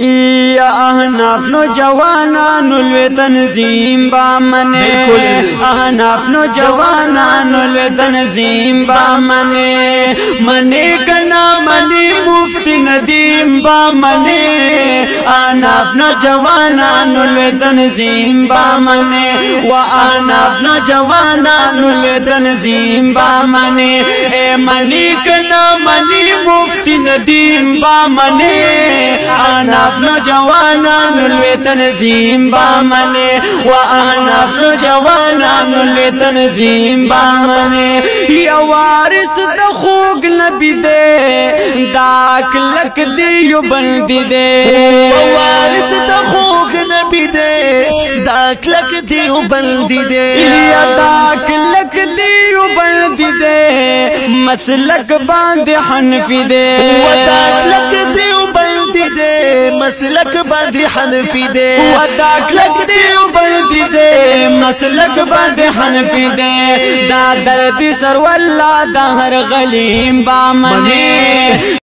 یا احناف نو جوانانو لوی تنظیم با منه احناف نو جوانانو لوی تنظیم با منه منه کنا منه مفتی ندیم با منه احناف نو جوانانو لوی تنظیم با منه و احناف نو جوانانو لوی تنظیم با منه منه کنا منه مفتی ندیم با منه احناف نو جوانانو لوی تنظیم با منه و احناف نو جوانانو لوی تنظیم با منه یا وارث د خوږ نبی دے دا کلک دیو بندی دے وارث د خوږ نبی دے دا کلک دیو بندی دے یا دا کلک دیو بندی دے مسلک باندې حنفی دے و دا کلک دیو بندی دے مسلک باندې حنفی دے و دا کلک دیو بندی دے مسلک باندې حنفی دے دا درد سر والله دا هر غلیم با منه